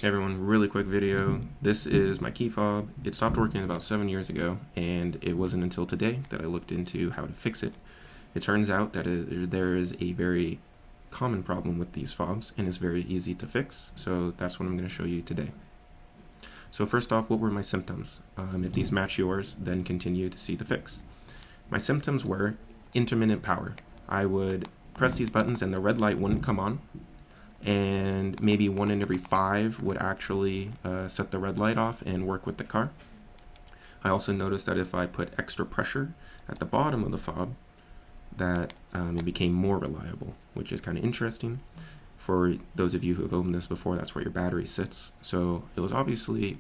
Hey everyone, really quick video. This is my key fob. It stopped working about 7 years ago, and it wasn't until today that I looked into how to fix it. It turns out that there is a very common problem with these fobs, and it's very easy to fix, so that's what I'm going to show you today. So first off, what were my symptoms? If these match yours, then continue to see the fix. My symptoms were intermittent power. I would press these buttons and the red light wouldn't come on, and maybe 1 in every 5 would actually set the red light off and work with the car. I also noticed that if I put extra pressure at the bottom of the fob, that it became more reliable, which is kind of interesting. For those of you who have opened this before, that's where your battery sits. So it was obviously,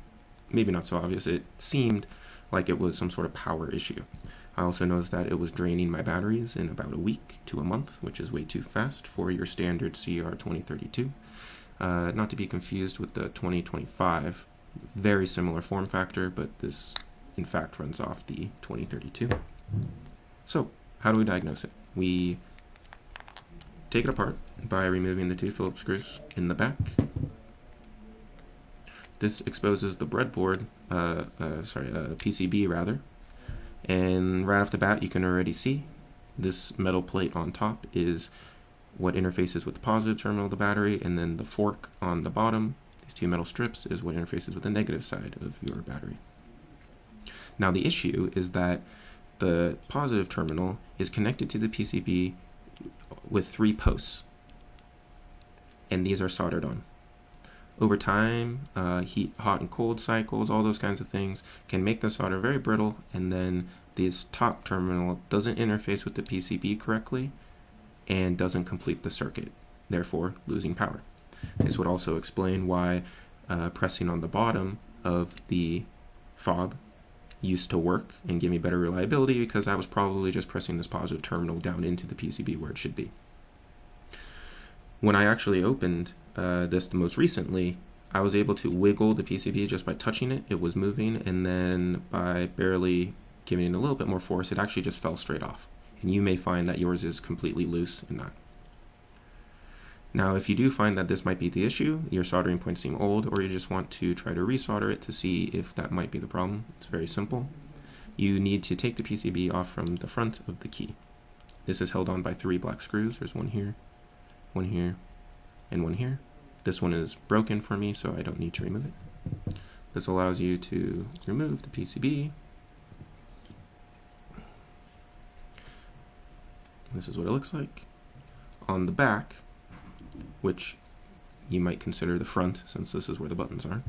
maybe not so obvious, it seemed like it was some sort of power issue. I also noticed that it was draining my batteries in about a week to a month, which is way too fast for your standard CR2032. Not to be confused with the 2025, very similar form factor, but this in fact runs off the 2032. So, how do we diagnose it? We take it apart by removing the 2 Phillips screws in the back. This exposes the breadboard, PCB rather, and right off the bat you can already see this metal plate on top is what interfaces with the positive terminal of the battery, and then the fork on the bottom, these 2 metal strips, is what interfaces with the negative side of your battery. Now the issue is that the positive terminal is connected to the PCB with 3 posts, and these are soldered on. Over time, hot and cold cycles, all those kinds of things can make the solder very brittle, and then this top terminal doesn't interface with the PCB correctly and doesn't complete the circuit, therefore losing power. This would also explain why pressing on the bottom of the fob used to work and give me better reliability, because I was probably just pressing this positive terminal down into the PCB where it should be. When I actually opened this the most recently, I was able to wiggle the PCB just by touching it. It was moving, and then by barely giving it a little bit more force, it actually just fell straight off. And you may find that yours is completely loose in that. Now, if you do find that this might be the issue, your soldering points seem old, or you just want to try to resolder it to see if that might be the problem, it's very simple. You need to take the PCB off from the front of the key. This is held on by 3 black screws. There's one here, and one here. This one is broken for me, so I don't need to remove it. This allows you to remove the PCB. This is what it looks like. On the back, which you might consider the front since this is where the buttons are,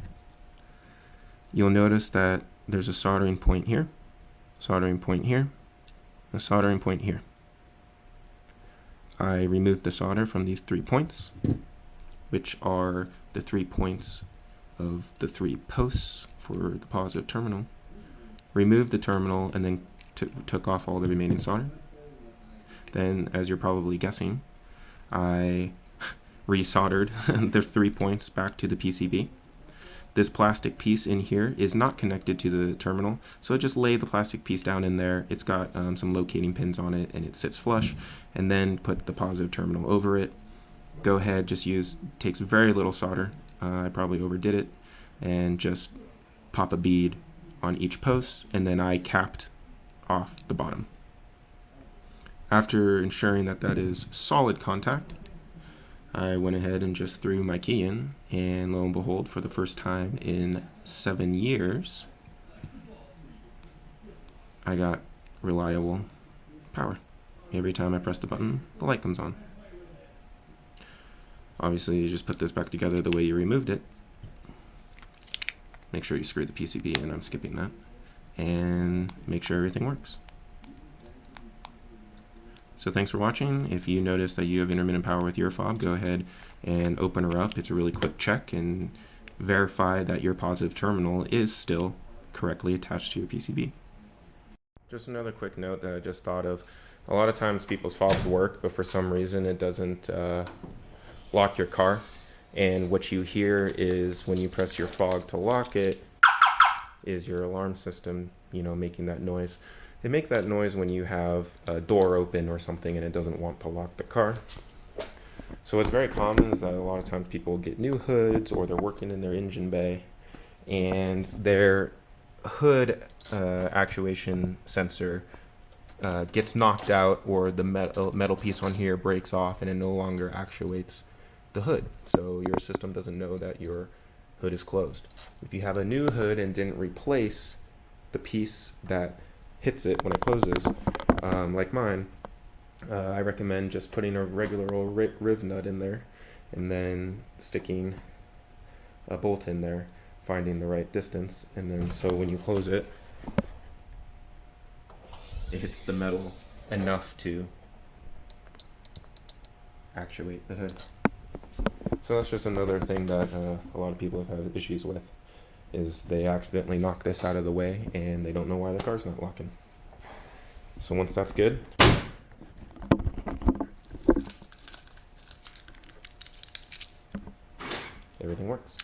you'll notice that there's a soldering point here, soldering point here, a soldering point here. I removed the solder from these 3 points, which are the 3 points of the 3 posts for the positive terminal, removed the terminal, and then took off all the remaining solder. Then, as you're probably guessing, I resoldered the 3 points back to the PCB. This plastic piece in here is not connected to the terminal, so just lay the plastic piece down in there. It's got some locating pins on it, and it sits flush, and then put the positive terminal over it. Go ahead, just takes very little solder. I probably overdid it, and just pop a bead on each post, and then I capped off the bottom. After ensuring that that is solid contact, I went ahead and just threw my key in, and lo and behold, for the first time in 7 years, I got reliable power. Every time I press the button, the light comes on. Obviously, you just put this back together the way you removed it. Make sure you screw the PCB in, I'm skipping that, and make sure everything works. So thanks for watching. If you notice that you have intermittent power with your fob, go ahead and open her up. It's a really quick check, and verify that your positive terminal is still correctly attached to your PCB. Just another quick note that I just thought of. A lot of times people's fobs work, but for some reason it doesn't lock your car. And what you hear is, when you press your fob to lock it, is your alarm system, making that noise. It makes that noise when you have a door open or something and it doesn't want to lock the car. So what's very common is that a lot of times people get new hoods or they're working in their engine bay and their hood actuation sensor gets knocked out, or the metal piece on here breaks off and it no longer actuates the hood. So your system doesn't know that your hood is closed. If you have a new hood and didn't replace the piece that hits it when it closes, like mine, I recommend just putting a regular old riv nut in there and then sticking a bolt in there, finding the right distance, and then so when you close it, it hits the metal enough to actuate the hood. So that's just another thing that a lot of people have had issues with, is they accidentally knock this out of the way and they don't know why the car's not locking. So once that's good, everything works.